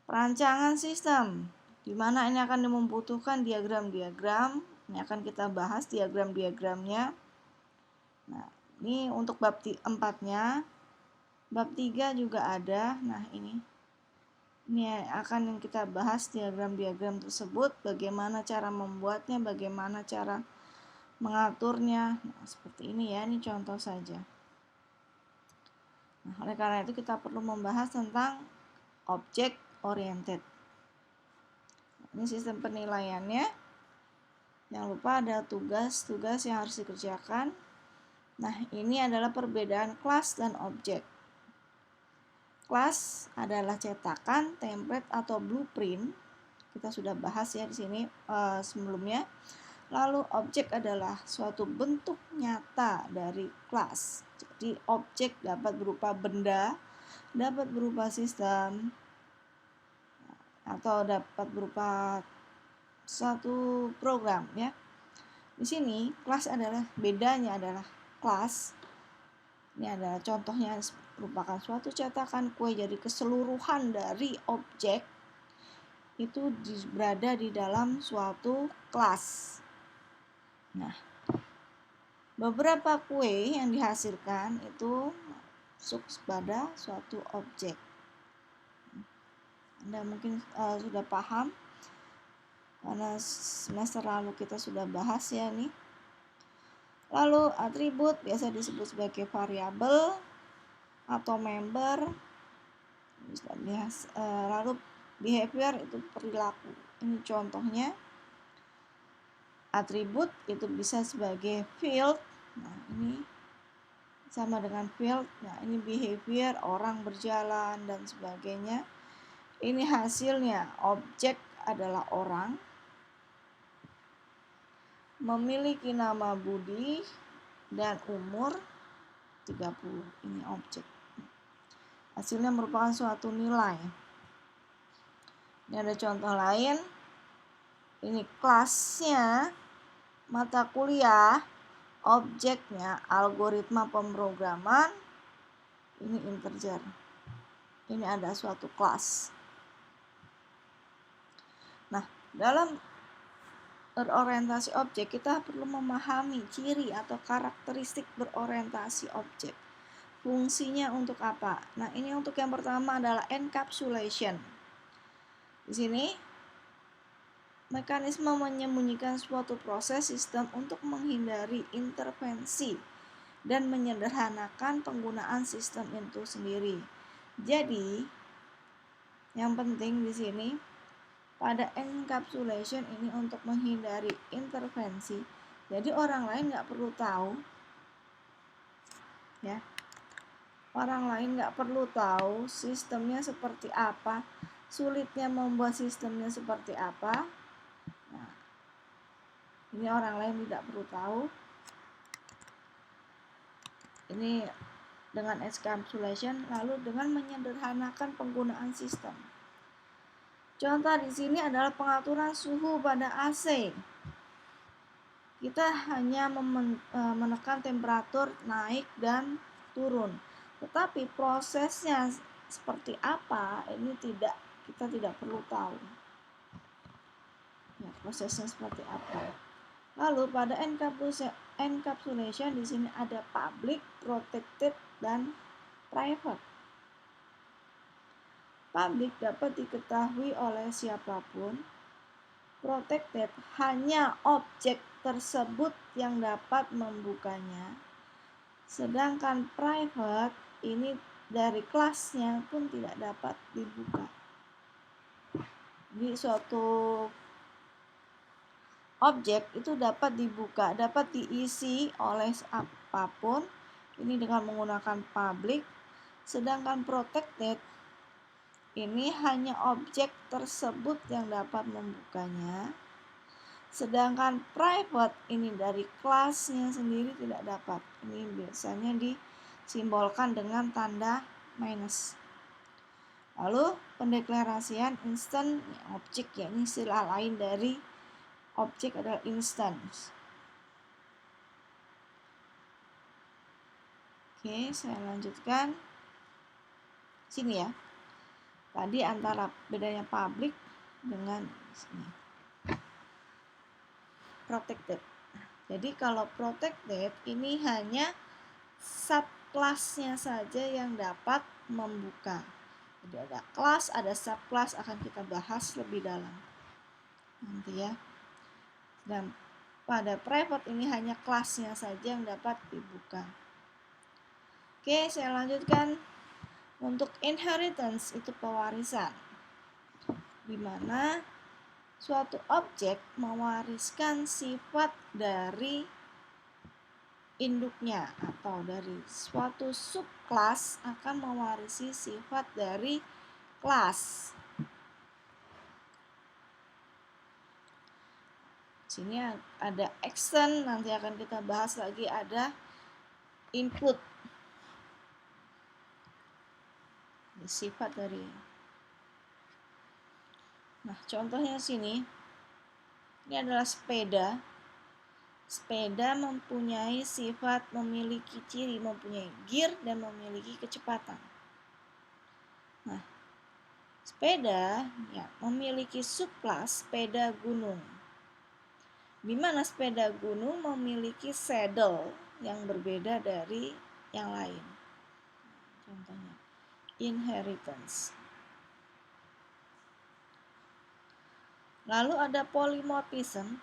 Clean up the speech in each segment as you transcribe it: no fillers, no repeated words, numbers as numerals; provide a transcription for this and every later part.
Perancangan sistem, di mana ini akan membutuhkan diagram-diagram. Ini akan kita bahas diagram-diagramnya. Nah, ini untuk bab 4-nya. Bab 3 juga ada. Nah, ini akan kita bahas diagram-diagram tersebut, bagaimana cara membuatnya, bagaimana cara mengaturnya. Nah, seperti ini ya, ini contoh saja. Nah, oleh karena itu kita perlu membahas tentang object oriented. Ini sistem penilaiannya. Jangan lupa ada tugas-tugas yang harus dikerjakan. Nah, ini adalah perbedaan kelas dan objek. Kelas adalah cetakan, template atau blueprint. Kita sudah bahas ya di sini sebelumnya. Lalu objek adalah suatu bentuk nyata dari kelas. Jadi objek dapat berupa benda, dapat berupa sistem, atau dapat berupa suatu program ya. Di sini kelas adalah bedanya adalah kelas. Ini adalah contohnya merupakan suatu cetakan kue, jadi keseluruhan dari objek itu berada di dalam suatu kelas. Nah, beberapa kue yang dihasilkan itu masuk pada suatu objek. Anda mungkin sudah paham karena semester lalu kita sudah bahas ya nih. Lalu atribut biasa disebut sebagai variabel atau member. Lalu behavior itu perilaku. Ini contohnya. Atribut itu bisa sebagai field. Nah, ini sama dengan field. Nah, ini behavior, orang berjalan dan sebagainya. Ini hasilnya, objek adalah orang. Memiliki nama Budi dan umur 30. Ini objek. Hasilnya merupakan suatu nilai. Ini ada contoh lain. Ini kelasnya, mata kuliah, objeknya algoritma pemrograman. Ini integer. Ini ada suatu kelas. Nah, dalam berorientasi objek kita perlu memahami ciri atau karakteristik berorientasi objek. Fungsinya untuk apa? Nah, ini untuk yang pertama adalah encapsulation. Di sini mekanisme menyembunyikan suatu proses sistem untuk menghindari intervensi dan menyederhanakan penggunaan sistem itu sendiri. Jadi, yang penting di sini pada encapsulation ini untuk menghindari intervensi. Jadi orang lain nggak perlu tahu, ya. Orang lain nggak perlu tahu sistemnya seperti apa, sulitnya membuat sistemnya seperti apa. Nah, ini orang lain tidak perlu tahu. Ini dengan encapsulation, lalu dengan menyederhanakan penggunaan sistem. Contoh di sini adalah pengaturan suhu pada AC. Kita hanya menekan temperatur naik dan turun. Tetapi prosesnya seperti apa ini kita tidak perlu tahu. Ya, prosesnya seperti apa. Lalu pada encapsulation di sini ada public, protected dan private. Public dapat diketahui oleh siapapun. Protected hanya objek tersebut yang dapat membukanya. Sedangkan private ini dari kelasnya pun tidak dapat dibuka. Di suatu objek itu dapat dibuka, dapat diisi oleh apapun. Ini dengan menggunakan public. Sedangkan protected ini hanya objek tersebut yang dapat membukanya. Sedangkan private ini dari kelasnya sendiri tidak dapat. Ini biasanya disimbolkan dengan tanda minus. Lalu pendeklarasian instant objek, ya ini istilah lain dari objek adalah instance. Oke, saya lanjutkan. Sini ya. Tadi antara bedanya public dengan protected. Jadi kalau protected ini hanya subclass-nya saja yang dapat membuka. Jadi ada kelas, ada subclass, akan kita bahas lebih dalam nanti ya. Dan pada private ini hanya kelasnya saja yang dapat dibuka. Oke, saya lanjutkan. Untuk inheritance itu pewarisan, di mana suatu objek mewariskan sifat dari induknya atau dari suatu subclass akan mewarisi sifat dari kelas. Sini ada action, nanti akan kita bahas lagi, ada input. Sifat dari. Nah, contohnya sini. Ini adalah sepeda. Sepeda mempunyai sifat, memiliki ciri, mempunyai gear dan memiliki kecepatan. Nah, sepeda ya memiliki subclass sepeda gunung. Di mana sepeda gunung memiliki saddle yang berbeda dari yang lain. Contohnya inheritance. Lalu ada polymorphism.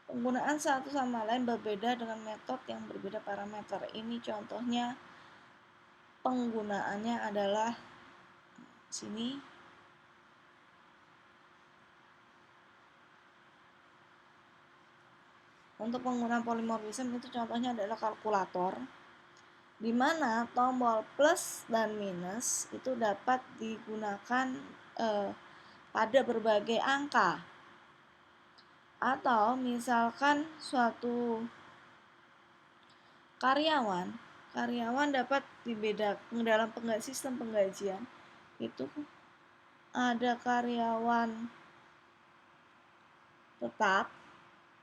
Penggunaan satu sama lain berbeda dengan metode yang berbeda parameter. Ini contohnya penggunaannya adalah sini. Untuk penggunaan polymorphism itu contohnya adalah kalkulator, di mana tombol plus dan minus itu dapat digunakan pada berbagai angka. Atau misalkan suatu karyawan dapat dibedakan dalam sistem penggajian, itu ada karyawan tetap,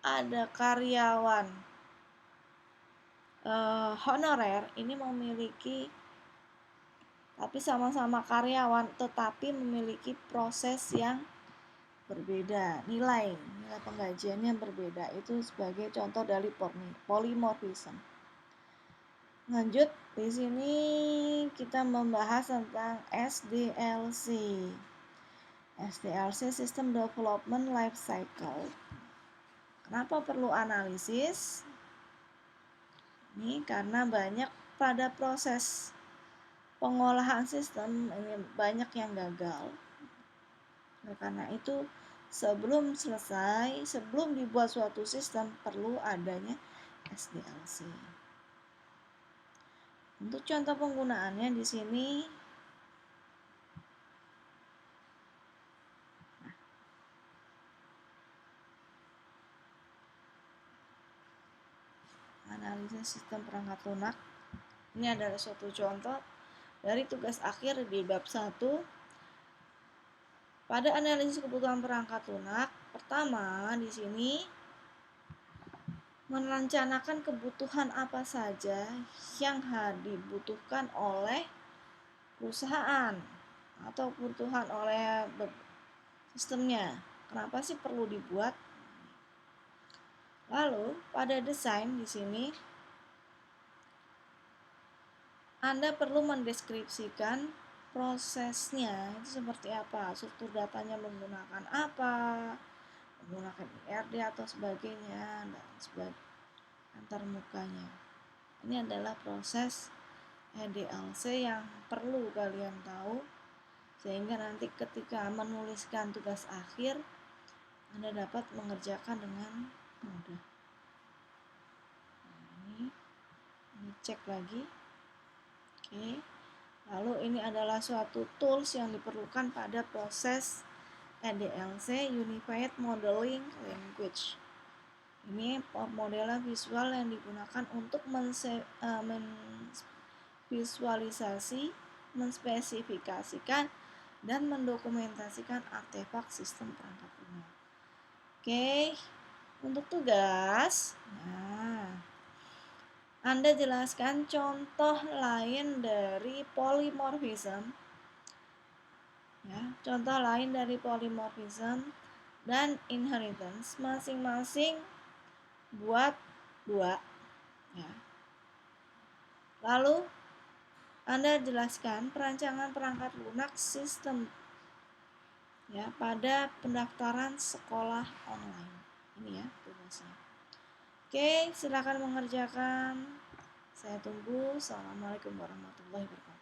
ada karyawan honorer. Ini memiliki, tapi sama-sama karyawan tetapi memiliki proses yang berbeda, nilai penggajiannya berbeda. Itu sebagai contoh dari polymorphism. Lanjut, di sini kita membahas tentang SDLC. SDLC System Development Life Cycle. Kenapa perlu analisis? Ini karena banyak pada proses pengolahan sistem ini banyak yang gagal. Nah, karena itu sebelum dibuat suatu sistem perlu adanya SDLC. Untuk contoh penggunaannya di sini analisis sistem perangkat lunak. Ini adalah suatu contoh dari tugas akhir di bab 1. Pada analisis kebutuhan perangkat lunak, pertama di sini merencanakan kebutuhan apa saja yang dibutuhkan oleh perusahaan atau kebutuhan oleh sistemnya. Kenapa sih perlu dibuat? Lalu pada desain di sini Anda perlu mendeskripsikan prosesnya itu seperti apa, struktur datanya menggunakan apa, menggunakan IRD atau sebagainya, dan sebagainya antarmukanya. Ini adalah proses EDLC yang perlu kalian tahu, sehingga nanti ketika menuliskan tugas akhir Anda dapat mengerjakan dengan mudah. Nah, ini cek lagi. Oke. Lalu ini adalah suatu tools yang diperlukan pada proses EDLC, Unified Modeling Language. Ini modelan visual yang digunakan untuk menvisualisasi, menspesifikasikan, dan mendokumentasikan artefak sistem perangkat lunak. Oke, untuk tugas, Anda jelaskan contoh lain dari polymorphism Ya, contoh lain dari polymorphism dan inheritance masing-masing buat 2. Ya. Lalu Anda jelaskan perancangan perangkat lunak sistem ya pada pendaftaran sekolah online. Ini ya tugasnya. Oke, silakan mengerjakan. Saya tunggu. Assalamualaikum warahmatullahi wabarakatuh.